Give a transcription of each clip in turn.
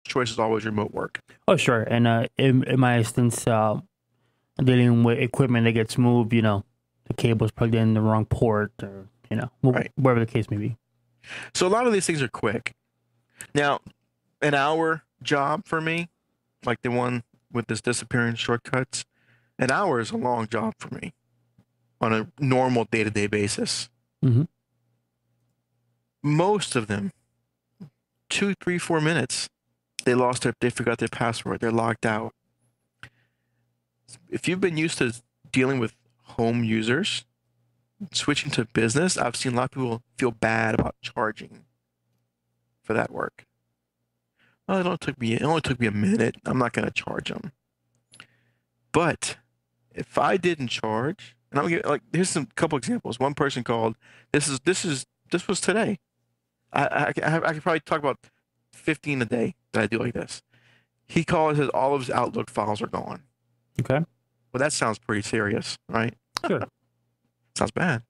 choice is always remote work. Oh, sure. And in my instance, dealing with equipment that gets moved, the cable's plugged in the wrong port, or Right. whatever the case may be. So a lot of these things are quick. Now, an hour job for me, like the one with this disappearing shortcuts, an hour is a long job for me on a normal day-to-day basis. Hmm. Most of them, 2, 3, 4 minutes, they forgot their password, they're logged out. If you've been used to dealing with home users, switching to business, I've seen a lot of people feel bad about charging for that work. Well, it only took me a minute. I'm not going to charge them. But if I didn't charge, and I'm like, here's some couple examples. One person called. This was today. I could probably talk about 15 a day that I do like this. He called and says all of his Outlook files are gone. Okay. Well, that sounds pretty serious, right? Sure. Sounds bad.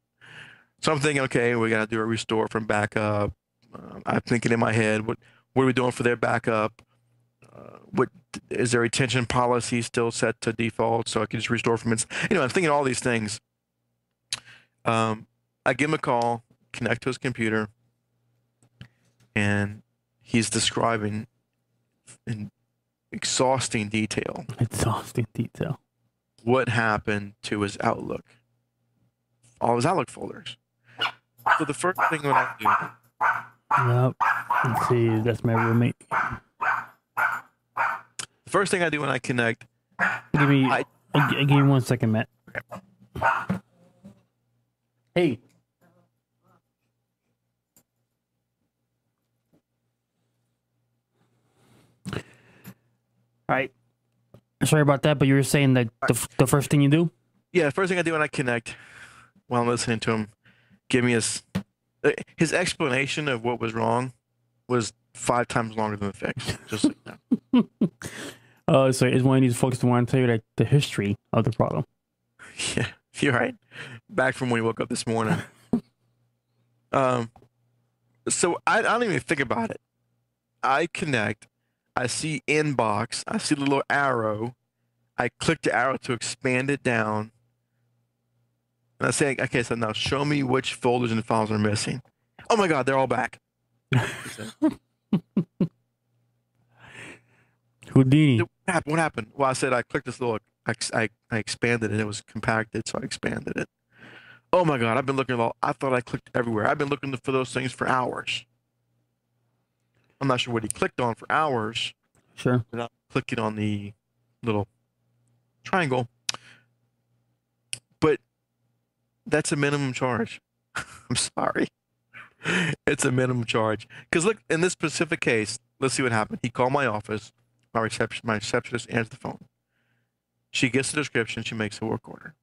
So I'm thinking, okay, we got to do a restore from backup. I'm thinking in my head, what are we doing for their backup? What is their retention policy still set to default so I can just restore from it? I'm thinking all these things. I give him a call, connect to his computer, and he's describing in exhausting detail what happened to his Outlook, all his Outlook folders. So the first thing when I do, Yep. Let's see. That's my roommate. the first thing I do when I connect, Give me. Give me 1 second, Matt. Hey. All right. Sorry about that, but you were saying that the first thing you do? yeah, the first thing I do when I connect, while I'm listening to him, give me his explanation of what was wrong was 5 times longer than the fix. Just like that. So it's one of these folks that want to tell you like the history of the problem. Yeah, you're right. Back from when he woke up this morning. So I don't even think about it. I connect. I see inbox. I see the little arrow. I click the arrow to expand it down. And I say, okay, so now show me which folders and files are missing. Oh my God, they're all back. Houdini. What happened? Well, I said I clicked this little, I expanded it. It was compacted, so I expanded it. Oh my God, I've been looking I thought I clicked everywhere. I've been looking for those things for hours. I'm not sure what he clicked on for hours. Sure. Without clicking on the little triangle. But that's a minimum charge. I'm sorry. It's a minimum charge. Because look, in this specific case, let's see what happened. He called my office. My receptionist answers the phone. She gets the description. She makes a work order.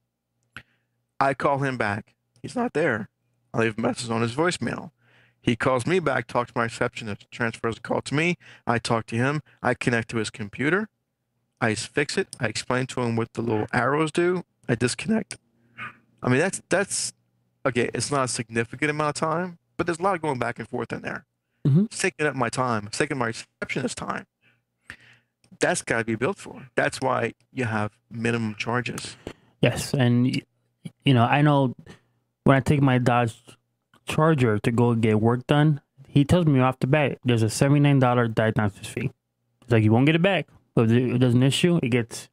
I call him back. He's not there. I leave a message on his voicemail. He calls me back, talks to my receptionist, transfers the call to me. I talk to him. I connect to his computer. I fix it. I explain to him what the little arrows do. I disconnect. I mean, that's okay. It's not a significant amount of time, but there's a lot of going back and forth in there. Mm-hmm. It's taking up my time. It's taking my receptionist time. That's got to be built for. That's why you have minimum charges. Yes, and I know when I take my Dodge Charger to go get work done, he tells me off the bat there's a $79 diagnostics fee. It's like you won't get it back, but if there's an issue, it gets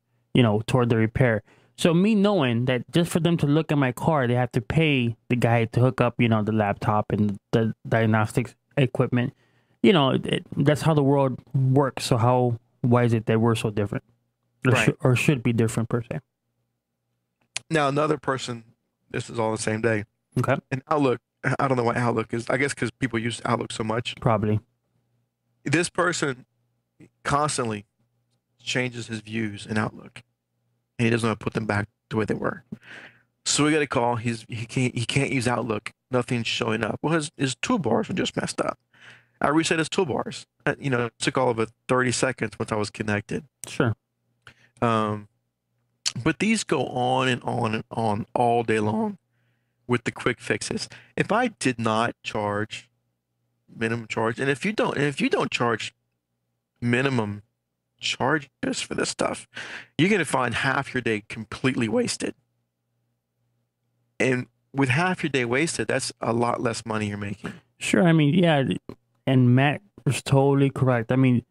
toward the repair. So me knowing that just for them to look at my car, they have to pay the guy to hook up the laptop and the diagnostics equipment. That's how the world works. So why is it that we're so different, Right. or should be different per se? Now, another person, this is all the same day. Okay, And Outlook, I don't know why Outlook is. I guess because people use Outlook so much. probably. This person constantly changes his views in Outlook, and he doesn't want to put them back the way they were. So we got a call. He can't use Outlook. Nothing's showing up. Well, his toolbars were just messed up. I reset his toolbars. It took all of it 30 seconds once I was connected. Sure. But these go on and on and on all day long with the quick fixes. If I did not charge minimum charge, and if you don't charge minimum charges for this stuff, you're going to find half your day completely wasted. And with half your day wasted, that's a lot less money you're making. Sure. I mean, yeah. And Matt was totally correct. I mean,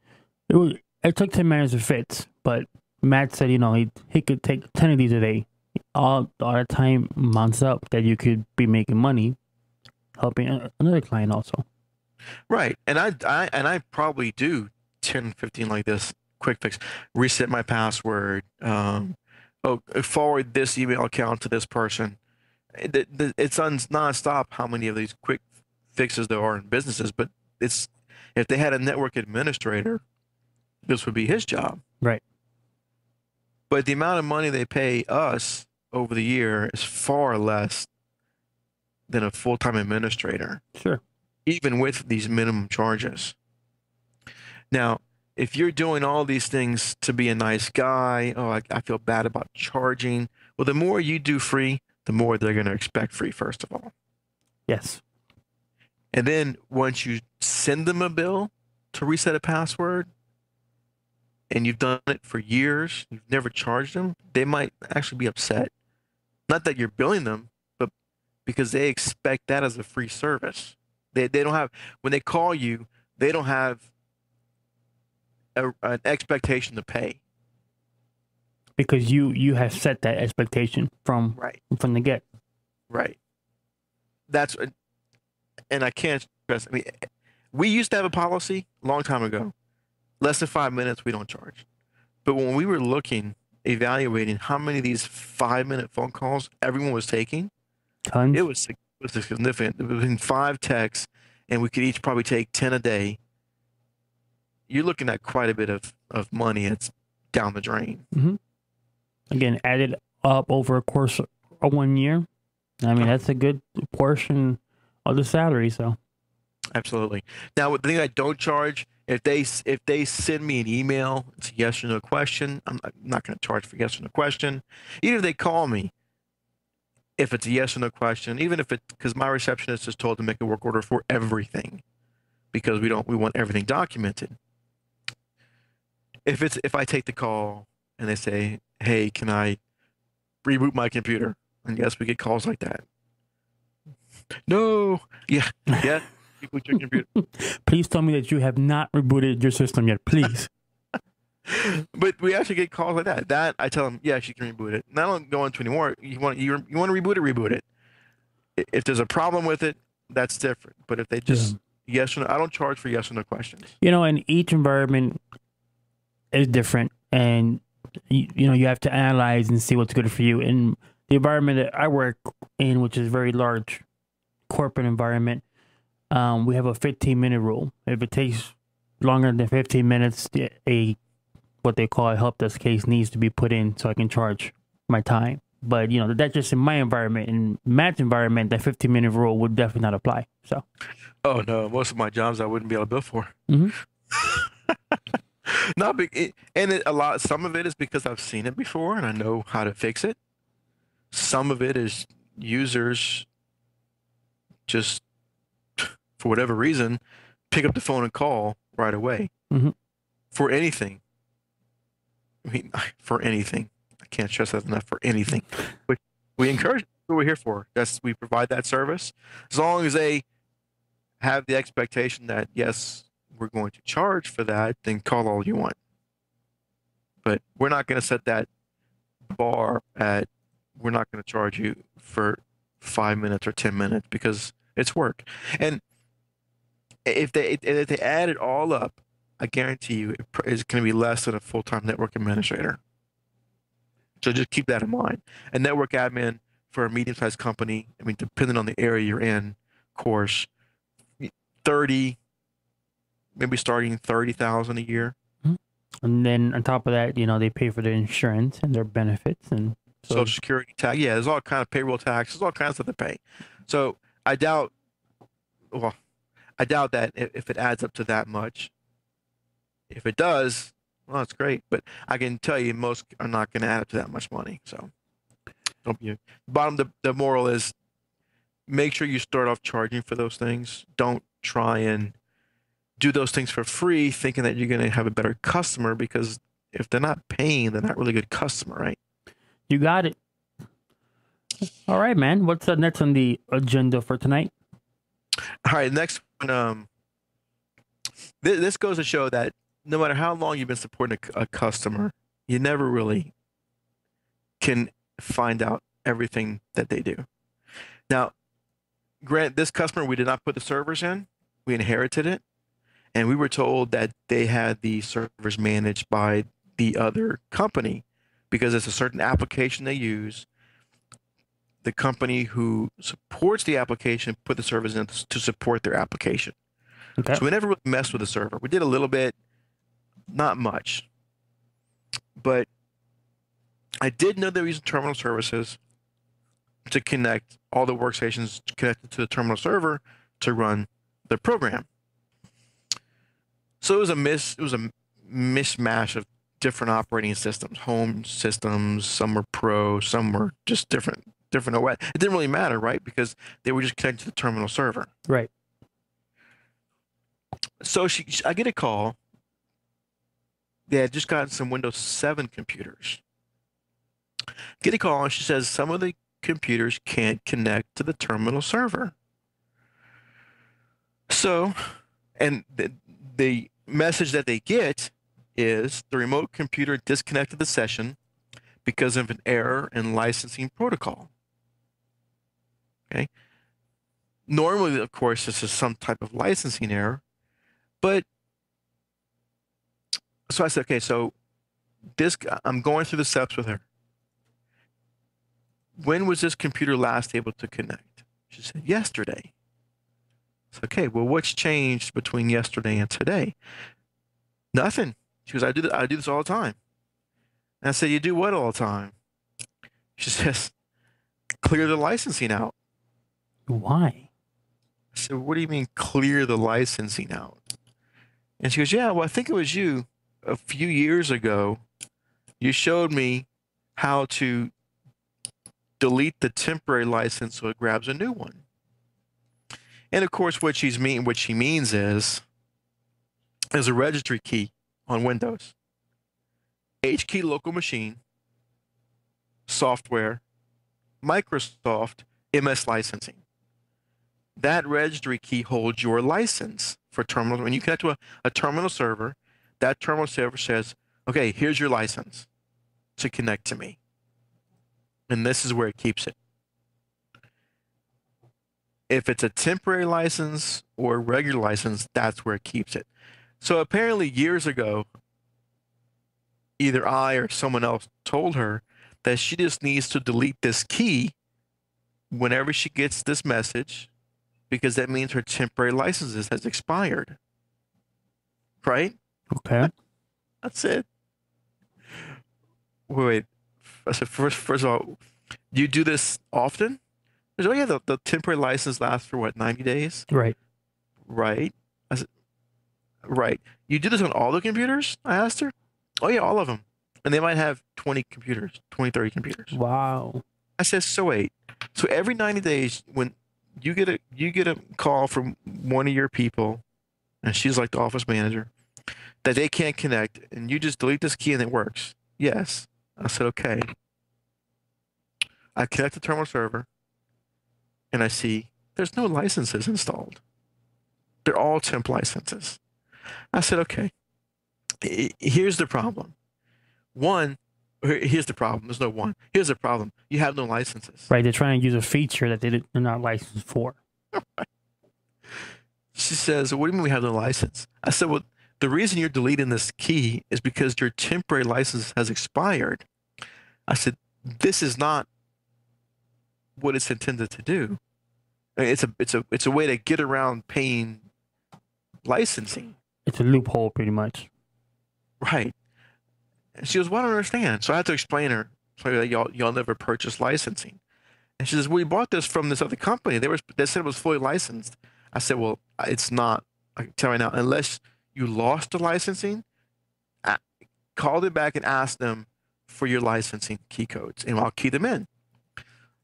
it took 10 minutes to fix, but Matt said, he could take 10 of these a day. All the time mounts up that you could be making money helping another client also. Right. And I probably do 10, 15 like this quick fix. Reset my password. Forward this email account to this person. It's nonstop how many of these quick fixes there are in businesses, but if they had a network administrator, this would be his job. Right. But the amount of money they pay us over the year is far less than a full-time administrator. Sure. Even with these minimum charges. Now, if you're doing all these things to be a nice guy, I feel bad about charging. Well, the more you do free, the more they're going to expect free, first of all. Yes. And then once you send them a bill to reset a password, and you've done it for years, you've never charged them, they might actually be upset. Not that you're billing them, but because they expect that as a free service. They don't have, when they call you, they don't have an expectation to pay. Because you have set that expectation from the get. Right. That's, and I can't stress, I mean, we used to have a policy a long time ago. Less than 5 minutes, we don't charge. But when we were evaluating how many of these 5-minute phone calls everyone was taking, tons. It was significant. Between 5 texts, and we could each probably take 10 a day. You're looking at quite a bit of money. It's down the drain. Mm-hmm. Again, added up over a course of 1 year. I mean, that's a good portion of the salary. So, absolutely. Now, the thing I don't charge, if they send me an email, it's a yes or no question. I'm not going to charge for yes or no question. Even if they call me, if it's a yes or no question, even if because my receptionist is told to make a work order for everything, because we want everything documented. If I take the call and they say, "Hey, can I reboot my computer?" And yes, we get calls like that. No, yeah, reboot your computer. Please tell me that you have not rebooted your system yet, please. But we actually get calls like that. That I tell them, yeah, she can reboot it. And I don't go into anymore. You want to reboot it, reboot it. If there's a problem with it, that's different. But if they just yes or no, I don't charge for yes or no questions. And each environment is different, and you have to analyze and see what's good for you. In the environment that I work in, which is a very large corporate environment, we have a 15-minute rule. If it takes longer than 15 minutes, what they call a help desk case needs to be put in so I can charge my time. But, that's just in my environment. In Matt's environment, that 15-minute rule would definitely not apply. So, oh, no. Most of my jobs I wouldn't be able to bill for. Mm-hmm. Not big. Some of it is because I've seen it before and I know how to fix it. Some of it is users just, for whatever reason, pick up the phone and call right away. Mm-hmm. For anything. I mean, for anything. I can't stress that enough. For anything. We encourage what we're here for. We provide that service. As long as they have the expectation that, yes, we're going to charge for that, then call all you want. But we're not going to set that bar at, we're not going to charge you for 5 minutes or 10 minutes because it's work. And if they add it all up, I guarantee you it's going to be less than a full-time network administrator. So just keep that in mind. A network admin for a medium-sized company, I mean, depending on the area you're in, of course, 30, maybe starting 30,000 a year. And then on top of that, they pay for their insurance and their benefits and Social Security tax. Yeah, there's all kind of payroll taxes, all kinds of stuff they pay. So I doubt that if it adds up to that much. If it does, well, that's great. But I can tell you most are not going to add up to that much money. So the moral is make sure you start off charging for those things. Don't try and do those things for free, thinking that you're going to have a better customer, because if they're not paying, they're not really a good customer, right? You got it. All right, man. What's next on the agenda for tonight? All right, next one. This goes to show that no matter how long you've been supporting a customer, you never really can find out everything that they do. Now, grant this customer, we did not put the servers in. We inherited it, and we were told that they had the servers managed by the other company because it's a certain application they use. The company who supports the application put the servers in to support their application. Okay. So we never really messed with the server. We did a little bit, not much. But I did know they were using terminal services to connect all the workstations connected to the terminal server to run the program. So it was a mishmash of different operating systems, home systems. Some were pro, some were just different OS. It didn't really matter, right? Because they were just connected to the terminal server. Right. So I get a call. They had just gotten some Windows 7 computers. Get a call, and she says some of the computers can't connect to the terminal server. So, and the message that they get is the remote computer disconnected the session because of an error in licensing protocol. Okay. Normally, of course, this is some type of licensing error, but so I said, okay, so I'm going through the steps with her. When was this computer last able to connect? She said, yesterday. I said, okay, well, what's changed between yesterday and today? Nothing. She goes, I do this all the time. And I said, you do what all the time? She says, clear the licensing out. Why? I said, what do you mean clear the licensing out? And she goes, yeah, well, I think it was you a few years ago. You showed me how to delete the temporary license so it grabs a new one. And of course, what she means is there's a registry key on Windows. H key local machine, software, Microsoft, MS licensing. That registry key holds your license for terminals. When you connect to a terminal server, that terminal server says, okay, here's your license to connect to me. And this is where it keeps it. If it's a temporary license or a regular license, that's where it keeps it. So apparently years ago, either I or someone else told her that she just needs to delete this key whenever she gets this message, because that means her temporary license has expired. Right? Okay. That's it. Wait. I said, first of all, do you do this often? She said, oh, yeah, the temporary license lasts for what, 90 days? Right. Right. I said, right. You do this on all the computers? I asked her. Oh, yeah, all of them. And they might have 20 computers, 20, 30 computers. Wow. I said, so wait. So every 90 days, when you get a call from one of your people, and she's like the office manager, that they can't connect, and you just delete this key and it works. Yes. I said, okay. I connect the terminal server, and I see there's no licenses installed. They're all temp licenses. I said, okay. Here's the problem. Here's the problem. There's no one. Here's the problem. You have no licenses. Right. They're trying to use a feature that they're not licensed for. She says, what do you mean we have no license? I said, well, the reason you're deleting this key is because your temporary license has expired. I said, this is not what it's intended to do. I mean, it's a way to get around paying licensing. It's a loophole, pretty much. Right. And she goes, well, I don't understand. So I had to explain her, so y'all never purchased licensing. And she says, we bought this from this other company. They said it was fully licensed. I said, well, it's not. I can tell you right now, unless you lost the licensing, I called it back and asked them for your licensing key codes, and I'll key them in.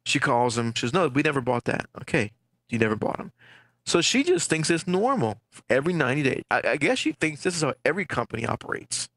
She calls them. She says, no, we never bought that. Okay, you never bought them. So she just thinks it's normal every 90 days. I guess she thinks this is how every company operates.